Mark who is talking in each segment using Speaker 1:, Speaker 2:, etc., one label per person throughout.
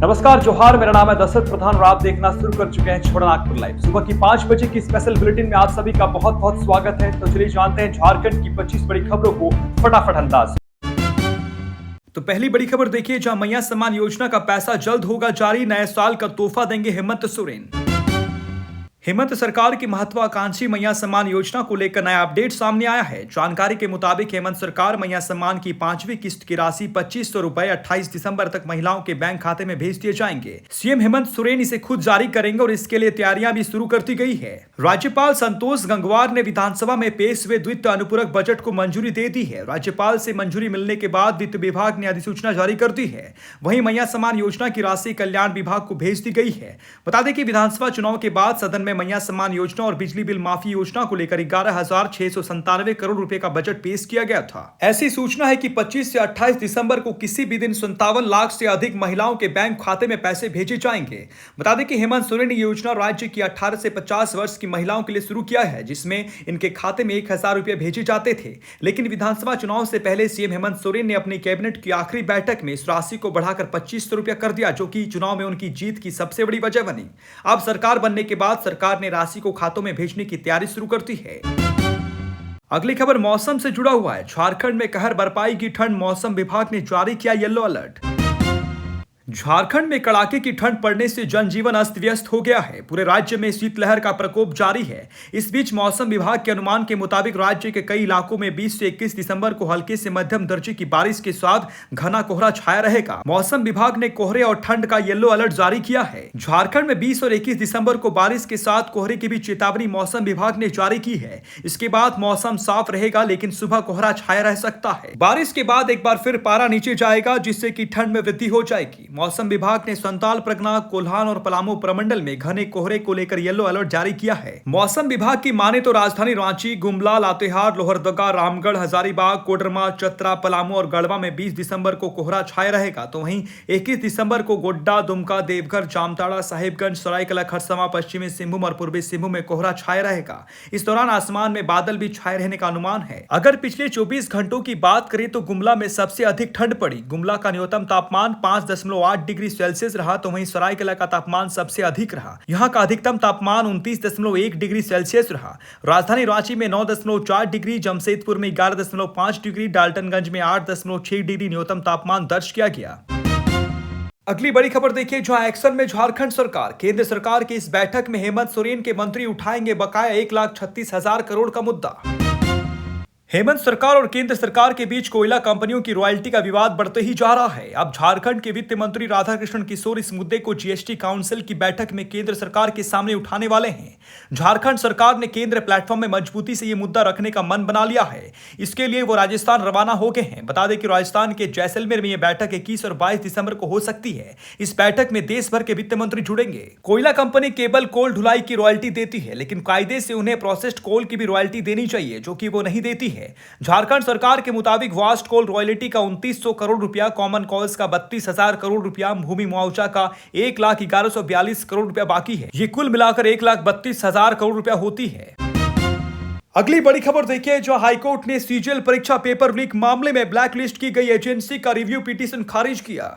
Speaker 1: नमस्कार, जोहार। मेरा नाम है दशरथ प्रधान और आप देखना शुरू कर चुके हैं छोड़ा नागपुर लाइव। सुबह की 5 बजे की स्पेशल बुलेटिन में आप सभी का बहुत बहुत स्वागत है। तो चलिए जानते हैं झारखंड की 25 बड़ी खबरों को फटाफट अंदाज। तो पहली बड़ी खबर देखिए, जहां मैया सम्मान योजना का पैसा जल्द होगा जारी, नए साल का तोहफा देंगे हेमंत सोरेन। हेमंत सरकार की महत्वाकांक्षी मैया सम्मान योजना को लेकर नया अपडेट सामने आया है। जानकारी के मुताबिक हेमंत सरकार मैया सम्मान की 5वीं किस्त की राशि 2500 रुपए 28 दिसंबर तक महिलाओं के बैंक खाते में भेज दिए जाएंगे। सीएम हेमंत सोरेन इसे खुद जारी करेंगे और इसके लिए तैयारियां भी शुरू कर दी गई है। राज्यपाल संतोष गंगवार ने विधानसभा में पेश हुए द्वितीय अनुपूरक बजट को मंजूरी दे दी है। राज्यपाल से मंजूरी मिलने के बाद वित्त विभाग ने अधिसूचना जारी कर दी है। वहीं मैया सम्मान योजना की राशि कल्याण विभाग को भेज दी गई है। बता दें कि विधानसभा चुनाव के बाद सदन में मैया सम्मान योजना और बिजली बिल माफी योजना को लेकर 11,697 करोड़ रुपए का बजट पेश किया गया था। ऐसी सूचना है कि 25 से 28 दिसंबर को किसी भी दिन 57 लाख से अधिक महिलाओं के बैंक खाते में पैसे भेजे जाएंगे। बता दें कि हेमंत सोरेन ने योजना राज्य की 18 से 50 वर्ष की महिलाओं के लिए शुरू किया है, जिसमें इनके खाते में 1,000 रुपए भेजे जाते थे। लेकिन विधानसभा चुनाव से पहले सीएम हेमंत सोरेन ने अपनी कैबिनेट की आखिरी बैठक में इस राशि को बढ़ाकर 2500 रुपया कर दिया, जो कि चुनाव में उनकी जीत की सबसे बड़ी वजह बनी। अब सरकार बनने के बाद सरकार ने राशि को खातों में भेजने की तैयारी शुरू करती है। अगली खबर मौसम से जुड़ा हुआ है। झारखंड में कहर बरपाई की ठंड, मौसम विभाग ने जारी किया येलो अलर्ट। झारखंड में कड़ाके की ठंड पड़ने से जनजीवन अस्त व्यस्त हो गया है। पूरे राज्य में शीतलहर का प्रकोप जारी है। इस बीच मौसम विभाग के अनुमान के मुताबिक राज्य के कई इलाकों में 20 से 21 दिसंबर को हल्के से मध्यम दर्जे की बारिश के साथ घना कोहरा छाया रहेगा। मौसम विभाग ने कोहरे और ठंड का येलो अलर्ट जारी किया है। झारखंड में 20 और 21 दिसंबर को बारिश के साथ कोहरे की भी चेतावनी मौसम विभाग ने जारी की है। इसके बाद मौसम साफ रहेगा, लेकिन सुबह कोहरा छाया रह सकता है। बारिश के बाद एक बार फिर पारा नीचे जाएगा, जिससे कि ठंड में वृद्धि हो जाएगी। मौसम विभाग ने संताल, परगना, कोल्हान और पलामू प्रमंडल में घने कोहरे को लेकर येलो अलर्ट जारी किया है। मौसम विभाग की माने तो राजधानी रांची, गुमला, लातेहार, लोहरदगा, रामगढ़, हजारीबाग, कोडरमा, चतरा, पलामू और गढ़वा में 20 दिसंबर को कोहरा छाया रहेगा। तो वहीं 21 दिसंबर को गोड्डा, दुमका, देवघर, जामताड़ा, साहिबगंज, सरायकला खरसावां, पश्चिमी सिंहभूम और पूर्वी सिंहभूम में कोहरा छाया रहेगा। इस दौरान आसमान में बादल भी छाए रहने का अनुमान है। अगर पिछले 24 घंटों की बात करें तो गुमला में सबसे अधिक ठंड पड़ी। गुमला का न्यूनतम तापमान 5.8 डिग्री सेल्सियस रहा, तो वहीं सरायकेला का तापमान सबसे अधिक रहा। यहां का अधिकतम तापमान 29.1 डिग्री सेल्सियस रहा। राजधानी रांची में 9.4 डिग्री, जमशेदपुर में 11.5 डिग्री, डाल्टनगंज में 8.6 डिग्री न्यूनतम तापमान दर्ज किया गया। अगली बड़ी खबर देखिए, जहां एक्शन में झारखंड सरकार। केंद्र सरकार की इस बैठक में हेमंत सोरेन के मंत्री उठाएंगे बकाया 1,36,000 करोड़ का मुद्दा। हेमंत सरकार और केंद्र सरकार के बीच कोयला कंपनियों की रॉयल्टी का विवाद बढ़ते ही जा रहा है। अब झारखंड के वित्त मंत्री राधाकृष्ण किशोर इस मुद्दे को जीएसटी काउंसिल की बैठक में केंद्र सरकार के सामने उठाने वाले हैं। झारखंड सरकार ने केंद्र प्लेटफॉर्म में मजबूती से यह मुद्दा रखने का मन बना लिया है। इसके लिए वो राजस्थान रवाना हो गए हैं। बता दें कि राजस्थान के जैसलमेर में यह बैठक 21 और 22 दिसंबर को हो सकती है। इस बैठक में देश भर के वित्त मंत्री जुड़ेंगे। कोयला कंपनी केवल कोल ढुलाई की रॉयल्टी देती है, लेकिन कायदे से उन्हें प्रोसेस्ड कोल की भी रॉयल्टी देनी चाहिए, जो कि वो नहीं देती है। झारखंड सरकार के मुताबिक वास्ट कोल रॉयल्टी का 2900 करोड़ रुपया, कॉमन कॉल्स का 32,000 करोड़ रुपया, भूमि मुआवजा का 1,11,42 करोड़ रुपया बाकी है। ये कुल मिलाकर 1,32,000 करोड़ रुपया होती है। अगली बड़ी खबर देखिए, जो हाईकोर्ट ने सीजीएल परीक्षा पेपर लीक मामले में ब्लैकलिस्ट की गई एजेंसी का रिव्यू पिटीशन खारिज किया।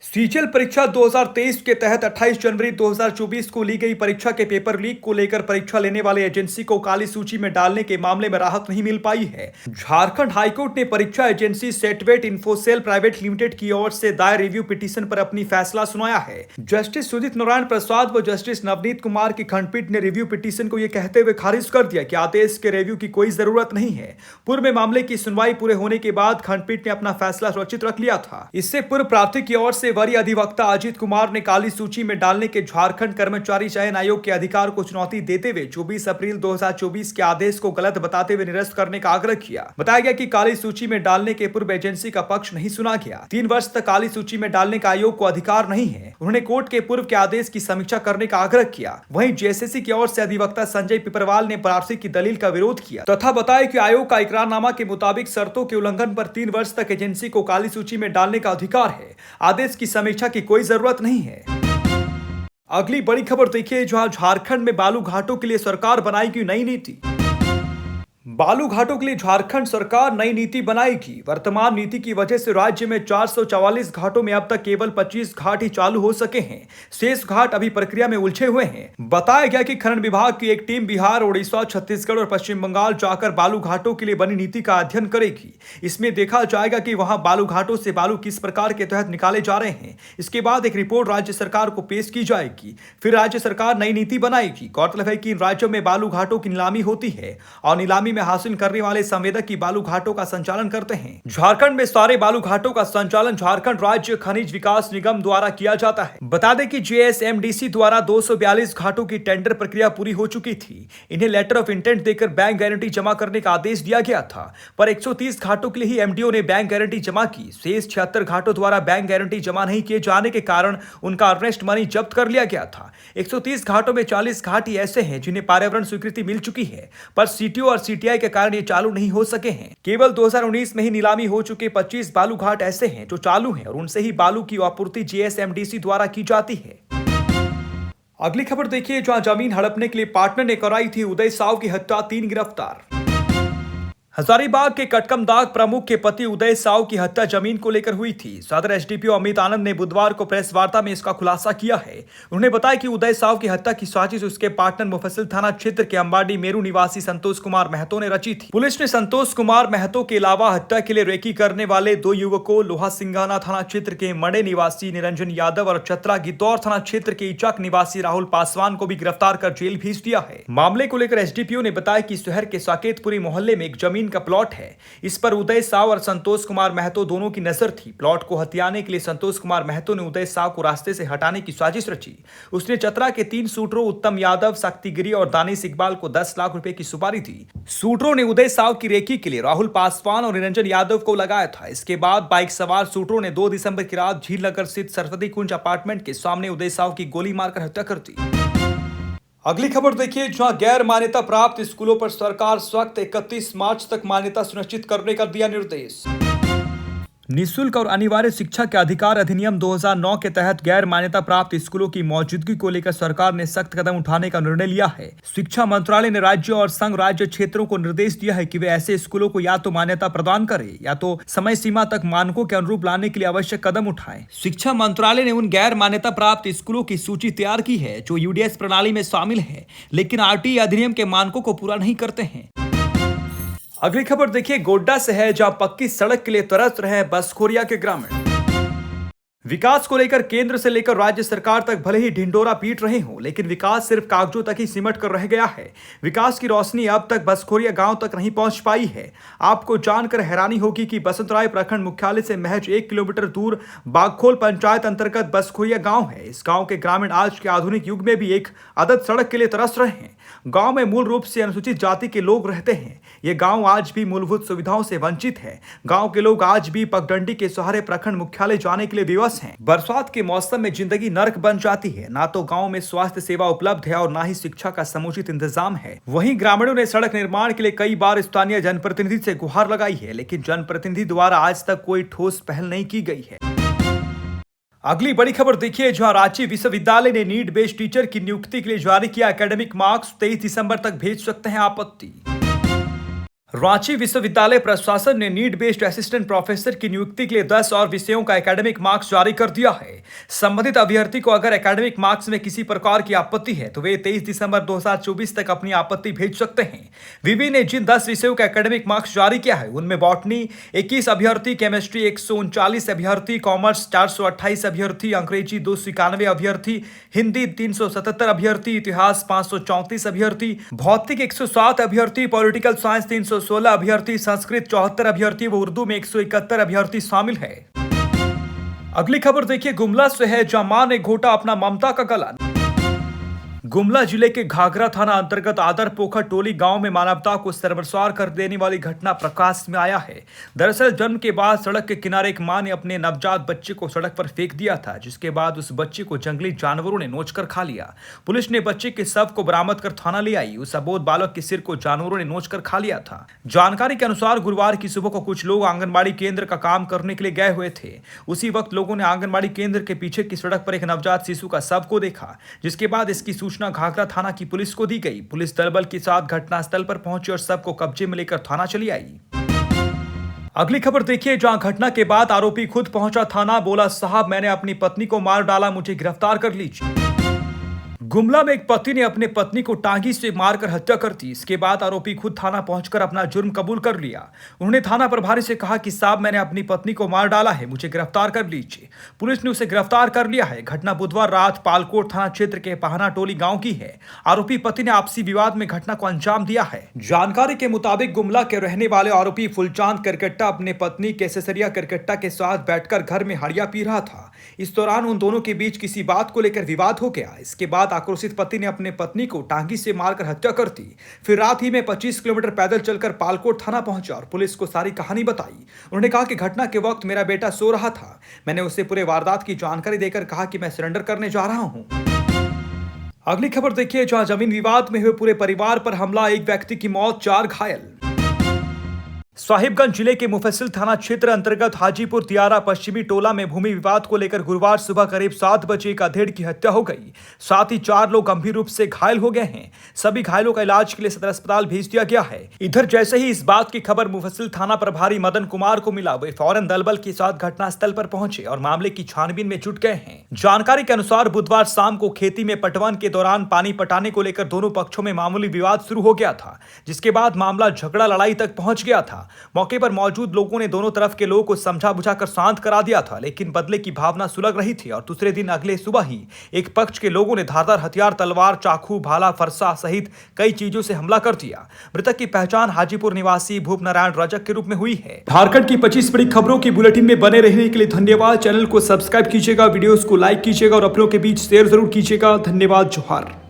Speaker 1: सीजीएल परीक्षा 2023 के तहत 28 जनवरी 2024 को ली गई परीक्षा के पेपर लीक को लेकर परीक्षा लेने वाले एजेंसी को काली सूची में डालने के मामले में राहत नहीं मिल पाई है। झारखंड हाईकोर्ट ने परीक्षा एजेंसी सेटवेट इन्फोसेल प्राइवेट लिमिटेड की ओर से दायर रिव्यू पिटीशन पर अपनी फैसला सुनाया है। जस्टिस सुजीत नारायण प्रसाद व जस्टिस नवनीत कुमार की खंडपीठ ने रिव्यू पिटीशन को यह कहते हुए खारिज कर दिया कि आदेश के रिव्यू की कोई जरूरत नहीं है। पूर्व में मामले की सुनवाई पूरे होने के बाद खंडपीठ ने अपना फैसला सुरक्षित रख लिया था। इससे पूर्व प्रार्थी की ओर से वरीय अधिवक्ता अजीत कुमार ने काली सूची में डालने के झारखंड कर्मचारी चयन आयोग के अधिकार को चुनौती देते हुए 24 अप्रैल 2024 के आदेश को गलत बताते हुए निरस्त करने का आग्रह किया। बताया गया कि काली सूची में डालने के पूर्व एजेंसी का पक्ष नहीं सुना गया। 3 वर्ष तक काली सूची में डालने का आयोग को अधिकार नहीं है। उन्होंने कोर्ट के पूर्व के आदेश की समीक्षा करने का आग्रह किया। वहीं जेएसएससी की ओर से अधिवक्ता संजय पिपरवाल ने प्रार्थी की दलील का विरोध किया तथा बताया कि आयोग का इकरारनामा के मुताबिक शर्तों के उल्लंघन पर 3 वर्ष तक एजेंसी को काली सूची में डालने का अधिकार है। आदेश की समीक्षा की कोई जरूरत नहीं है। अगली बड़ी खबर देखिए, जहां झारखंड में बालू घाटों के लिए सरकार बनाएगी नई नीति। बालू घाटों के लिए झारखंड सरकार नई नीति बनाएगी। वर्तमान नीति की वजह से राज्य में 444 घाटों में अब तक केवल 25 घाट ही चालू हो सके हैं। शेष घाट अभी प्रक्रिया में उलझे हुए हैं। बताया गया कि खनन विभाग की एक टीम बिहार, उड़ीसा, छत्तीसगढ़ और पश्चिम बंगाल जाकर बालू घाटों के लिए बनी नीति का अध्ययन करेगी। इसमें देखा जाएगा कि वहां बालू घाटों से बालू किस प्रकार के तहत निकाले जा रहे हैं। इसके बाद एक रिपोर्ट राज्य सरकार को पेश की जाएगी। फिर राज्य सरकार नई नीति बनाएगी। गौरतलब है कि इन राज्यों में बालू घाटों की नीलामी होती है और नीलामी में हासिल करने वाले संवेदक की बालू घाटों का संचालन करते हैं। झारखंड में सारे बालू घाटों का संचालन झारखंड राज्य खनिज विकास निगम द्वारा किया जाता है। बता दें कि JSMDC द्वारा 242 घाटों की टेंडर प्रक्रिया पूरी हो चुकी थी। इन्हें लेटर ऑफ इंटेंट देकर बैंक गारंटी जमा करने का आदेश दिया गया था, पर 130 घाटों के लिए ही MDO ने बैंक गारंटी जमा की। शेष 76 घाटों द्वारा बैंक गारंटी जमा नहीं किए जाने के कारण उनका अर्नेस्ट मनी जब्त कर लिया गया था। 130 घाटों में 40 घाट ही ऐसे हैं जिन्हें पर्यावरण स्वीकृति मिल चुकी है, पर CTO और CTI के कारण ये चालू नहीं हो सके हैं। केवल 2019 में ही नीलामी हो चुके 25 बालू घाट ऐसे हैं जो चालू हैं और उनसे ही बालू की आपूर्ति JSMDC द्वारा की जाती है। अगली खबर देखिए, जहां जमीन हड़पने के लिए पार्टनर ने कराई थी उदय साव की हत्या, 3 गिरफ्तार। हजारीबाग के कटकमदाग प्रमुख के पति उदय साव की हत्या जमीन को लेकर हुई थी। सदर SDPO अमित आनंद ने बुधवार को प्रेस वार्ता में इसका खुलासा किया है। उन्होंने बताया कि उदय साव की हत्या की साजिश उसके पार्टनर मुफस्सिल थाना क्षेत्र के अंबाडी मेरू निवासी संतोष कुमार महतो ने रची थी। पुलिस ने संतोष कुमार महतो के अलावा हत्या के लिए रेकी करने वाले 2 युवकों लोहा सिंगाना थाना क्षेत्र के मड़े निवासी निरंजन यादव और चतरा गिद्धौर थाना क्षेत्र के इचक निवासी राहुल पासवान को भी गिरफ्तार कर जेल भेज दिया है। मामले को लेकर SDPO ने बताया कि शहर के साकेतपुरी मोहल्ले में एक जमीन का प्लॉट है। इस पर उदय साव और संतोष कुमार महतो दोनों की नजर थी। प्लॉट को हथियाने के लिए संतोष कुमार महतो ने उदय साव को रास्ते से हटाने की साजिश रची। उसने चतरा के 3 शूटरों उत्तम यादव, शक्तिगिरी और दानिश इकबाल को 10 लाख रुपए की सुपारी दी। शूटरों ने उदय साव की रेकी के लिए राहुल पासवान और निरंजन यादव को लगाया था। इसके बाद बाइक सवार शूटरों ने 2 दिसंबर की रात झील नगर स्थित सरस्वती कुंज अपार्टमेंट के सामने उदय साव की गोली मारकर हत्या कर दी। अगली खबर देखिए, जहां गैर मान्यता प्राप्त स्कूलों पर सरकार सख्त, 31 मार्च तक मान्यता सुनिश्चित करने का दिया निर्देश। निःशुल्क और अनिवार्य शिक्षा के अधिकार अधिनियम 2009 के तहत गैर मान्यता प्राप्त स्कूलों की मौजूदगी को लेकर सरकार ने सख्त कदम उठाने का निर्णय लिया है। शिक्षा मंत्रालय ने राज्यों और संघ राज्य क्षेत्रों को निर्देश दिया है कि वे ऐसे स्कूलों को या तो मान्यता प्रदान करें या तो समय सीमा तक मानकों के अनुरूप लाने के लिए आवश्यक कदम उठाएं। शिक्षा मंत्रालय ने उन गैर मान्यता प्राप्त स्कूलों की सूची तैयार की है जो UDS प्रणाली में शामिल है लेकिन RTE अधिनियम के मानकों को पूरा नहीं करते हैं। अगली खबर देखिए, गोड्डा से है, जहां पक्की सड़क के लिए तरस रहे हैं बसखोरिया के ग्रामीण। विकास को लेकर केंद्र से लेकर राज्य सरकार तक भले ही ढिंडोरा पीट रहे हों, लेकिन विकास सिर्फ कागजों तक ही सिमट कर रह गया है। विकास की रोशनी अब तक बसखोरिया गांव तक नहीं पहुंच पाई है। आपको जानकर हैरानी होगी कि बसंतराय प्रखंड मुख्यालय से महज 1 किलोमीटर दूर बागखोल पंचायत अंतर्गत बसखोरिया गांव है। इस गांव के ग्रामीण आज के आधुनिक युग में भी एक आदत सड़क के लिए तरस रहे हैं। गांव में मूल रूप से अनुसूचित जाति के लोग रहते हैं। ये गांव आज भी मूलभूत सुविधाओं से वंचित है। गांव के लोग आज भी पगडंडी के सहारे प्रखंड मुख्यालय जाने के लिए विवश हैं। बरसात के मौसम में जिंदगी नर्क बन जाती है। ना तो गांव में स्वास्थ्य सेवा उपलब्ध है और ना ही शिक्षा का समुचित इंतजाम है। वहीं ग्रामीणों ने सड़क निर्माण के लिए कई बार स्थानीय जनप्रतिनिधि से गुहार लगाई है, लेकिन जनप्रतिनिधि द्वारा आज तक कोई ठोस पहल नहीं की गई है। अगली बड़ी खबर देखिए, जहां रांची विश्वविद्यालय ने नीट बेस्ड टीचर की नियुक्ति के लिए जारी किया एकेडमिक मार्क्स, 23 दिसंबर तक भेज सकते हैं आपत्ति। रांची विश्वविद्यालय प्रशासन ने नीट बेस्ड असिस्टेंट प्रोफेसर की नियुक्ति के लिए 10 और विषयों का एकेडमिक मार्क्स जारी कर दिया है। संबंधित अभ्यर्थी को अगर एकेडमिक मार्क्स में किसी प्रकार की आपत्ति है तो वे 23 दिसंबर 2024 तक अपनी आपत्ति भेज सकते हैं। विवि ने जिन 10 विषयों का एकेडमिक मार्क्स जारी किया है उनमें बॉटनी 21 अभ्यर्थी, केमिस्ट्री 139 अभ्यर्थी, कॉमर्स 428 अभ्यर्थी, अंग्रेजी 291 अभ्यर्थी, हिंदी 377 अभ्यर्थी, इतिहास 534 अभ्यर्थी, भौतिक 107 अभ्यर्थी, पॉलिटिकल साइंस 316 अभ्यर्थी, संस्कृत 74 अभ्यर्थी व उर्दू में 171 अभ्यर्थी शामिल है। अगली खबर देखिए, गुमला से है, जहां मां ने घोटा अपना ममता का गला। गुमला जिले के घाघरा थाना अंतर्गत आदर पोखर टोली गांव में मानवता को शर्मसार कर देने वाली घटना प्रकाश में आया है। दरअसल जन्म के बाद सड़क के किनारे एक मां ने अपने नवजात बच्चे को सड़क पर फेंक दिया था, जिसके बाद उस बच्चे को जंगली जानवरों ने नोचकर खा लिया। पुलिस ने बच्चे के शव को बरामद कर थाना ले आई। उस अबोध बालक के सिर को जानवरों ने नोचकर खा लिया था। जानकारी के अनुसार गुरुवार की सुबह को कुछ लोग आंगनबाड़ी केंद्र का काम करने के लिए गए हुए थे। उसी वक्त लोगों ने आंगनबाड़ी केंद्र के पीछे की सड़क पर एक नवजात शिशु का शव को देखा, जिसके बाद इसकी सूचना सूचना घाघरा थाना की पुलिस को दी गई। पुलिस दलबल के साथ घटनास्थल पर पहुंची और सब को कब्जे में लेकर थाना चली आई। अगली खबर देखिए, जहां घटना के बाद आरोपी खुद पहुंचा थाना, बोला साहब मैंने अपनी पत्नी को मार डाला, मुझे गिरफ्तार कर लीजिए। गुमला में एक पति ने अपने पत्नी को टांगी से मारकर हत्या कर दी। इसके बाद आरोपी खुद थाना पहुंचकर अपना जुर्म कबूल कर लिया। उन्होंने थाना प्रभारी से कहा कि साहब मैंने अपनी पत्नी को मार डाला है, मुझे गिरफ्तार कर लीजिए। पुलिस ने उसे गिरफ्तार कर लिया है। घटना बुधवार रात पालकोट थाना क्षेत्र के पहाना टोली गांव की है। आरोपी पति ने आपसी विवाद में घटना को अंजाम दिया है। जानकारी के मुताबिक गुमला के रहने वाले आरोपी फुलचांद करकट्टा अपने पत्नी केसरिया करकट्टा के साथ बैठकर घर में हड़िया पी रहा था। इस दौरान उन दोनों के बीच किसी बात को लेकर विवाद हो गया। इसके बाद आक्रोशित पति ने अपने पत्नी को टांगी से मारकर हत्या कर दी। फिर रात ही में 25 किलोमीटर पैदल चलकर पालकोट थाना पहुंचा और पुलिस को सारी कहानी बताई। उन्होंने कहा कि घटना के वक्त मेरा बेटा सो रहा था। मैंने उसे पूरे वारदात की जानकारी देकर कहा कि मैं सरेंडर करने जा रहा हूं। अगली खबर देखिए, जहां जमीन विवाद में हुए पूरे परिवार पर हमला, एक व्यक्ति की मौत, 4 घायल। साहिबगंज जिले के मुफस्सिल थाना क्षेत्र अंतर्गत हाजीपुर दियारा पश्चिमी टोला में भूमि विवाद को लेकर गुरुवार सुबह करीब 7 बजे एक अधेड़ की हत्या हो गई। साथ ही 4 लोग गंभीर रूप से घायल हो गए हैं। सभी घायलों का इलाज के लिए सदर अस्पताल भेज दिया गया है। इधर जैसे ही इस बात की खबर मुफस्सिल थाना प्रभारी मदन कुमार को मिला, वे फौरन दलबल के साथ घटनास्थल पर पहुंचे और मामले की छानबीन में जुट गए हैं। जानकारी के अनुसार बुधवार शाम को खेती में पटवन के दौरान पानी पटाने को लेकर दोनों पक्षों में मामूली विवाद शुरू हो गया था, जिसके बाद मामला झगड़ा लड़ाई तक पहुंच गया था। मौके पर मौजूद लोगों ने दोनों तरफ के लोगों को समझा बुझाकर शांत करा दिया था, लेकिन बदले की भावना सुलग रही थी और दूसरे दिन अगले सुबह ही एक पक्ष के लोगों ने धारदार हथियार, तलवार, चाकू, भाला, फरसा सहित कई चीजों से हमला कर दिया। मृतक की पहचान हाजीपुर निवासी भूप नारायण रजक के रूप में हुई है। झारखंड की 25 बड़ी खबरों की बुलेटिन में बने रहने के लिए धन्यवाद। चैनल को सब्सक्राइब कीजिएगा, वीडियोस को लाइक कीजिएगा और अपनों के बीच शेयर जरूर कीजिएगा। धन्यवाद। जोहार।